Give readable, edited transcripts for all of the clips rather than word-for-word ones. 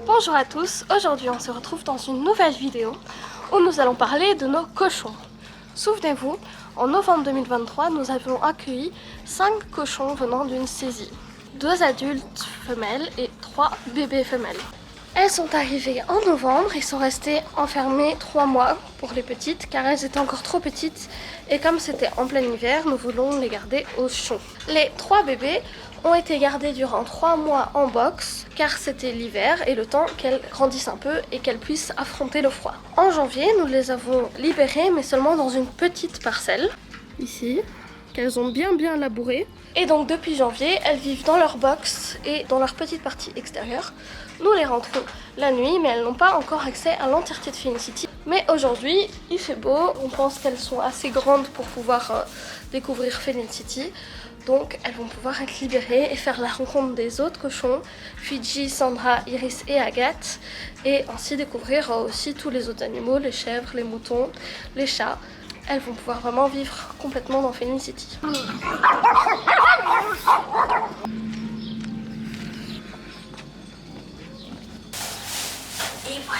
Bonjour à tous, aujourd'hui on se retrouve dans une nouvelle vidéo où nous allons parler de nos cochons. Souvenez-vous, en novembre 2023, nous avions accueilli 5 cochons venant d'une saisie. 2 adultes femelles et 3 bébés femelles. Elles sont arrivées en novembre et sont restées enfermées 3 mois pour les petites car elles étaient encore trop petites et comme c'était en plein hiver, nous voulons les garder au chaud. Les 3 bébés ont été gardés durant 3 mois en box car c'était l'hiver et le temps qu'elles grandissent un peu et qu'elles puissent affronter le froid. En janvier, nous les avons libérées mais seulement dans une petite parcelle, ici, qu'elles ont bien labourée. Et donc depuis janvier, elles vivent dans leur box et dans leur petite partie extérieure. Nous les rentrons la nuit, mais elles n'ont pas encore accès à l'entièreté de Felicity. Mais aujourd'hui, il fait beau, on pense qu'elles sont assez grandes pour pouvoir découvrir Felicity. Donc elles vont pouvoir être libérées et faire la rencontre des autres cochons, Fiji, Sandra, Iris et Agathe. Et ainsi découvrir aussi tous les autres animaux, les chèvres, les moutons, les chats. Elles vont pouvoir vraiment vivre complètement dans Felicity. Et voilà.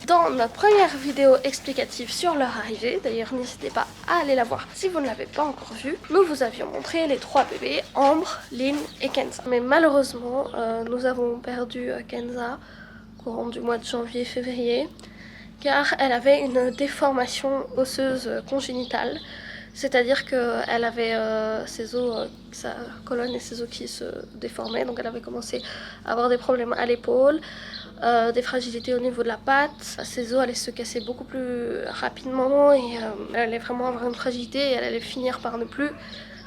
Dans notre première vidéo explicative sur leur arrivée, d'ailleurs n'hésitez pas à aller la voir si vous ne l'avez pas encore vue, nous vous avions montré les 3 bébés, Ambre, Lynn et Kenza. Mais malheureusement, nous avons perdu Kenza courant du mois de janvier-février car elle avait une déformation osseuse congénitale. C'est-à-dire qu'elle avait ses os, sa colonne et ses os qui se déformaient, donc elle avait commencé à avoir des problèmes à l'épaule, des fragilités au niveau de la patte, ses os allaient se casser beaucoup plus rapidement et elle allait vraiment avoir une fragilité et elle allait finir par ne plus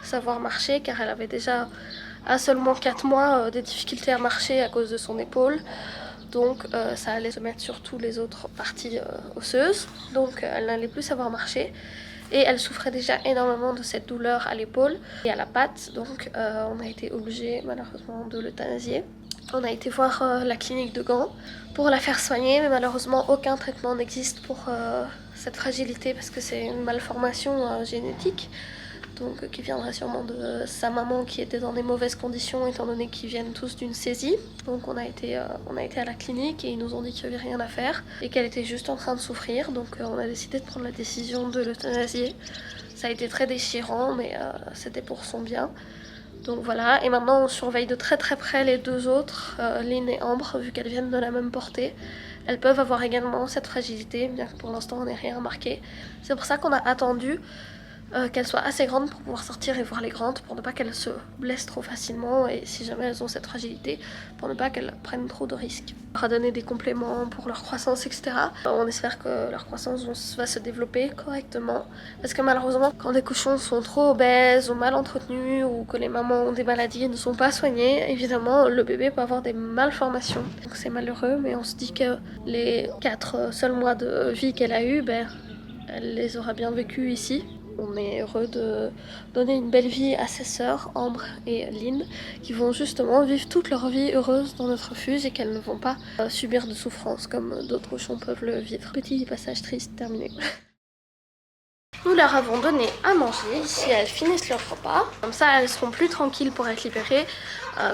savoir marcher car elle avait déjà à seulement 4 mois des difficultés à marcher à cause de son épaule. Donc ça allait se mettre sur toutes les autres parties osseuses, donc elle n'allait plus savoir marcher. Et elle souffrait déjà énormément de cette douleur à l'épaule et à la patte, donc on a été obligé malheureusement de l'euthanasier. On a été voir la clinique de Gand pour la faire soigner, mais malheureusement aucun traitement n'existe pour cette fragilité parce que c'est une malformation génétique. Donc qui viendrait sûrement de sa maman qui était dans des mauvaises conditions étant donné qu'ils viennent tous d'une saisie. Donc on a été à la clinique et ils nous ont dit qu'il n'y avait rien à faire et qu'elle était juste en train de souffrir. Donc on a décidé de prendre la décision de l'euthanasier. Ça a été très déchirant mais c'était pour son bien. Donc voilà, et maintenant on surveille de très près les 2 autres, Lynn et Ambre, vu qu'elles viennent de la même portée. Elles peuvent avoir également cette fragilité, bien que pour l'instant on n'ait rien remarqué. C'est pour ça qu'on a attendu qu'elles soient assez grandes pour pouvoir sortir et voir les grandes pour ne pas qu'elles se blessent trop facilement et si jamais elles ont cette fragilité pour ne pas qu'elles prennent trop de risques. On leur a donné des compléments pour leur croissance etc. On espère que leur croissance va se développer correctement parce que malheureusement quand des cochons sont trop obèses ou mal entretenus ou que les mamans ont des maladies et ne sont pas soignées, évidemment le bébé peut avoir des malformations. Donc c'est malheureux mais on se dit que les 4 seuls mois de vie qu'elle a eu, elle les aura bien vécus ici. On est heureux de donner une belle vie à ses sœurs, Ambre et Lynn, qui vont justement vivre toute leur vie heureuse dans notre refuge et qu'elles ne vont pas subir de souffrance comme d'autres cochons peuvent le vivre. Petit passage triste terminé. Nous leur avons donné à manger, ici elles finissent leur repas, comme ça elles seront plus tranquilles pour être libérées.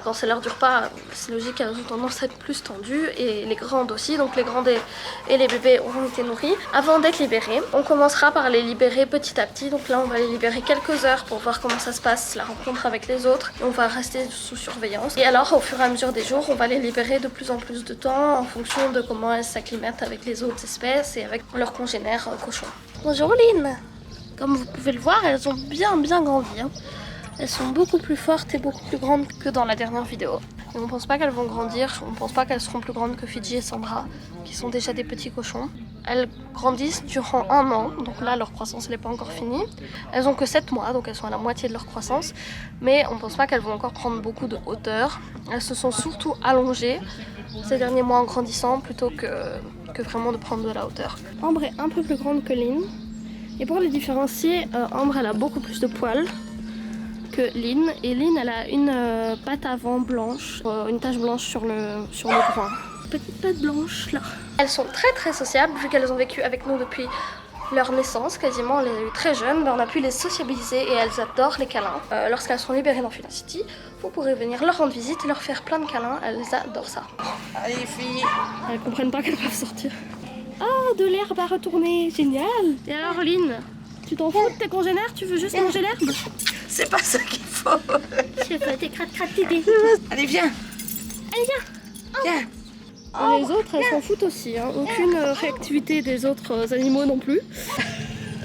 Quand c'est l'heure du repas, c'est logique qu'elles ont tendance à être plus tendues et les grandes aussi, donc les grandes et les bébés auront été nourris. Avant d'être libérées, on commencera par les libérer petit à petit, donc là on va les libérer quelques heures pour voir comment ça se passe, la rencontre avec les autres, et on va rester sous surveillance. Et alors au fur et à mesure des jours, on va les libérer de plus en plus de temps en fonction de comment elles s'acclimatent avec les autres espèces et avec leurs congénères cochons. Bonjour Lynn! Comme vous pouvez le voir, elles ont bien grandi. Elles sont beaucoup plus fortes et beaucoup plus grandes que dans la dernière vidéo. Et on ne pense pas qu'elles vont grandir, on ne pense pas qu'elles seront plus grandes que Fiji et Sandra, qui sont déjà des petits cochons. Elles grandissent durant 1 an, donc là leur croissance n'est pas encore finie. Elles ont que 7 mois, donc elles sont à la moitié de leur croissance. Mais on ne pense pas qu'elles vont encore prendre beaucoup de hauteur. Elles se sont surtout allongées ces derniers mois en grandissant plutôt que vraiment de prendre de la hauteur. Ambre est un peu plus grande que Lynn. Et pour les différencier, Ambre elle a beaucoup plus de poils que Lynn. Et Lynn elle a une patte avant blanche, une tache blanche sur le groin. Petite patte blanche là. Elles sont très sociables vu qu'elles ont vécu avec nous depuis leur naissance, quasiment on les a eu très jeunes, on a pu les sociabiliser et elles adorent les câlins. Lorsqu'elles sont libérées dans Funan City, vous pourrez venir leur rendre visite et leur faire plein de câlins, elles adorent ça. Allez filles. Elles comprennent pas qu'elles peuvent sortir. Oh, de l'herbe à retourner, génial. Et alors Lynn, tu t'en fous de tes congénères, tu veux juste manger l'herbe? C'est pas ça qu'il faut. Je sais pas, t'es crate tédé. Allez viens. Allez viens. Viens. Les autres, elles s'en foutent aussi, hein. Aucune réactivité des autres animaux non plus.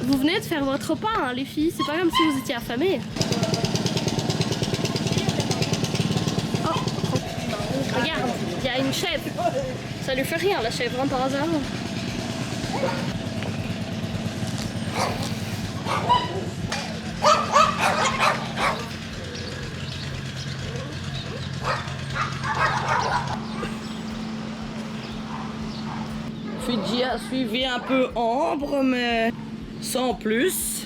Vous venez de faire votre repas, hein, les filles, c'est pas comme si vous étiez affamées. Oh, regarde, il y a une chèvre. Ça lui fait rien la chèvre, hein, par hasard. Fidji a suivi un peu Ambre, mais sans plus.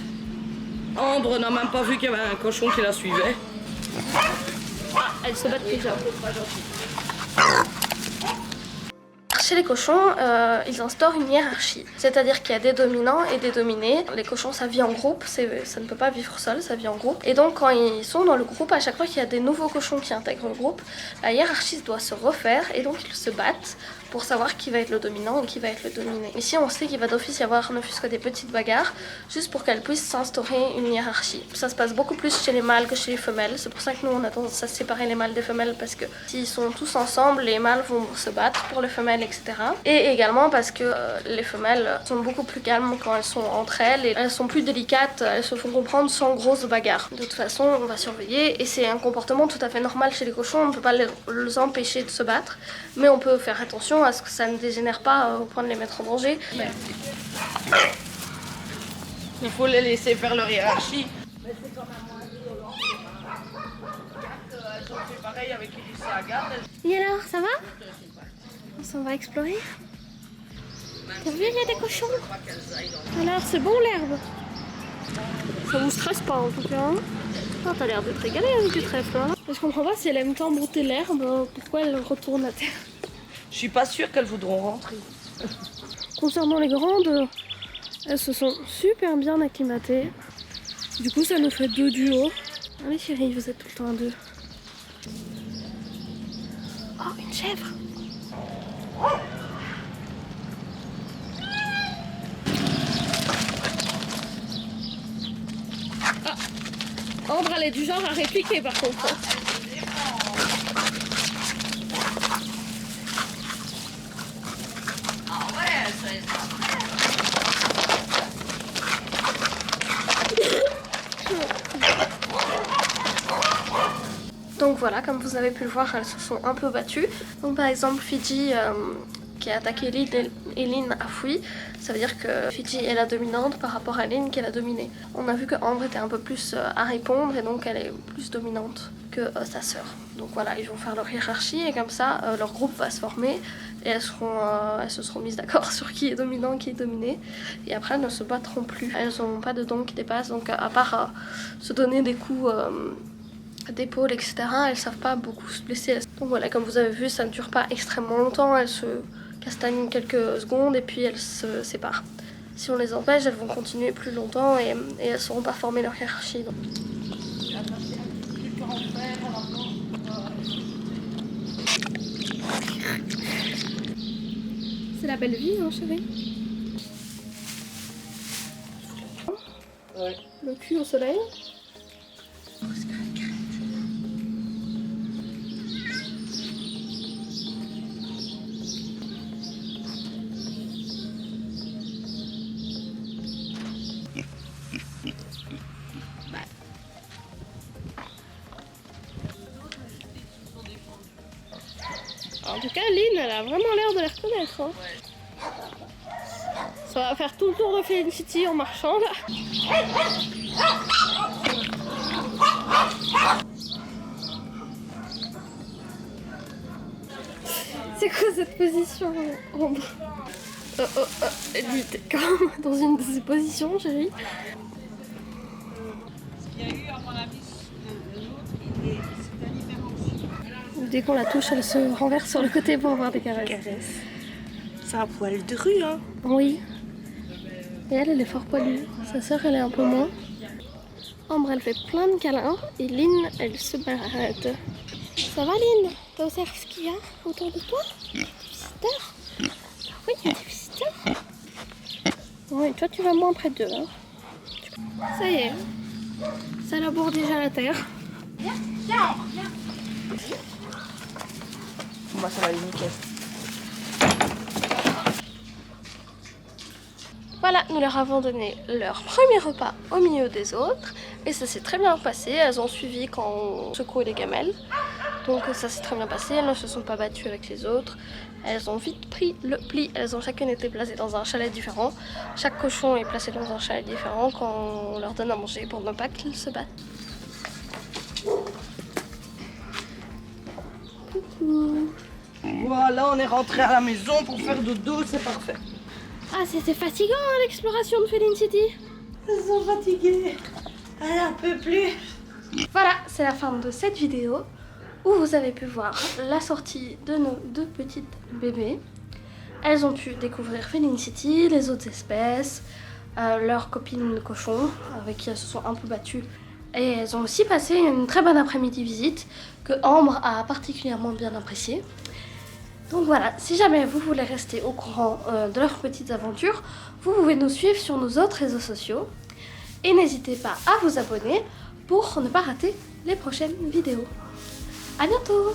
Ambre n'a même pas vu qu'il y avait un cochon qui la suivait. Ah, elles se battent déjà. Chez les cochons, ils instaurent une hiérarchie. C'est-à-dire qu'il y a des dominants et des dominés. Les cochons, ça vit en groupe, ça ne peut pas vivre seul, ça vit en groupe. Et donc quand ils sont dans le groupe, à chaque fois qu'il y a des nouveaux cochons qui intègrent le groupe, la hiérarchie doit se refaire et donc ils se battent pour savoir qui va être le dominant et qui va être le dominé. Ici, on sait qu'il va d'office y avoir ne fût-ce que des petites bagarres, juste pour qu'elles puissent s'instaurer une hiérarchie. Ça se passe beaucoup plus chez les mâles que chez les femelles. C'est pour ça que nous, on a tendance à séparer les mâles des femelles, parce que s'ils sont tous ensemble, les mâles vont se battre pour les femelles, etc. Et également parce que les femelles sont beaucoup plus calmes quand elles sont entre elles et elles sont plus délicates, elles se font comprendre sans grosses bagarres. De toute façon, on va surveiller et c'est un comportement tout à fait normal chez les cochons. On ne peut pas les empêcher de se battre, mais on peut faire attention à ce que ça ne dégénère pas au point de les mettre en danger. Il faut les laisser faire leur hiérarchie. Elles ont fait pareil avec Elisa et Agathe. Et alors, ça va? On s'en va explorer. T'as vu, il y a des cochons. Alors, c'est bon l'herbe? Ça vous stresse pas en tout cas, hein? Oh, t'as l'air de te régaler avec du trèfle, hein? Je comprends pas si elle aime tant brouter l'herbe, pourquoi elle retourne à terre? Je suis pas sûre qu'elles voudront rentrer. Concernant les grandes, elles se sont super bien acclimatées. Du coup, ça nous fait 2 duos. Allez chérie, vous êtes tout le temps à 2. Oh, une chèvre! Ah, Ambre, elle est du genre à répliquer par contre. Donc voilà, comme vous avez pu le voir, elles se sont un peu battues. Donc par exemple, Fidji qui a attaqué Lynn et Lynn a fui. Ça veut dire que Fidji est la dominante par rapport à Lynn qui est la dominée. On a vu que Ambre était un peu plus à répondre et donc elle est plus dominante que sa sœur. Donc voilà, ils vont faire leur hiérarchie et comme ça, leur groupe va se former et elles se seront mises d'accord sur qui est dominant, qui est dominé. Et après, elles ne se battront plus. Elles n'ont pas de dons qui dépassent, donc à part se donner des coups d'épaule, etc., elles savent pas beaucoup se blesser. Donc voilà, comme vous avez vu, ça ne dure pas extrêmement longtemps. Elles se castagnent quelques secondes et puis elles se séparent. Si on les empêche, elles vont continuer plus longtemps et elles ne sauront pas former leur hiérarchie. Donc. C'est la belle vie, hein, chérie? Ouais. Le cul au soleil. En tout cas, Lynn, elle a vraiment l'air de les reconnaître. Hein. Ça va faire tout le tour de Funan City en marchant là. C'est quoi cette position, Ambre? Lui, t'es quand même dans une de ces positions, chérie. Il y a eu, à mon avis, l'autre, c'est un différent. Dès qu'on la touche, elle se renverse sur le côté pour avoir des caresses. C'est un poil de rue, hein. Oui. Et elle est fort poilue. Sa sœur, elle est un peu moins. Ambre, elle fait plein de câlins. Et Lynn, elle se barrette. Ça va, Lynn? T'observes ce qu'il y a autour de toi? Des visiteurs? Oui, il y a des visiteurs. Oui, toi, tu vas moins près d'eux. Hein. Ça y est. Ça laboure déjà la terre. Viens, viens. Moi, ça va aller nickel. Voilà, nous leur avons donné leur premier repas au milieu des autres. Et ça s'est très bien passé. Elles ont suivi quand on secouait les gamelles. Donc ça s'est très bien passé. Elles ne se sont pas battues avec les autres. Elles ont vite pris le pli. Elles ont chacune été placées dans un chalet différent. Chaque cochon est placé dans un chalet différent quand on leur donne à manger pour ne pas qu'ils se battent. Coucou. Voilà, on est rentré à la maison pour faire dodo, c'est parfait. Ah, c'était fatigant hein, l'exploration de Felicity. Elles sont fatiguées. Elle en peut plus. Voilà, c'est la fin de cette vidéo où vous avez pu voir la sortie de nos deux petites bébés. Elles ont pu découvrir Felicity, les autres espèces, leurs copines cochons avec qui elles se sont un peu battues. Et elles ont aussi passé une très bonne après-midi visite que Ambre a particulièrement bien appréciée. Donc voilà, si jamais vous voulez rester au courant de leurs petites aventures, vous pouvez nous suivre sur nos autres réseaux sociaux. Et n'hésitez pas à vous abonner pour ne pas rater les prochaines vidéos. À bientôt!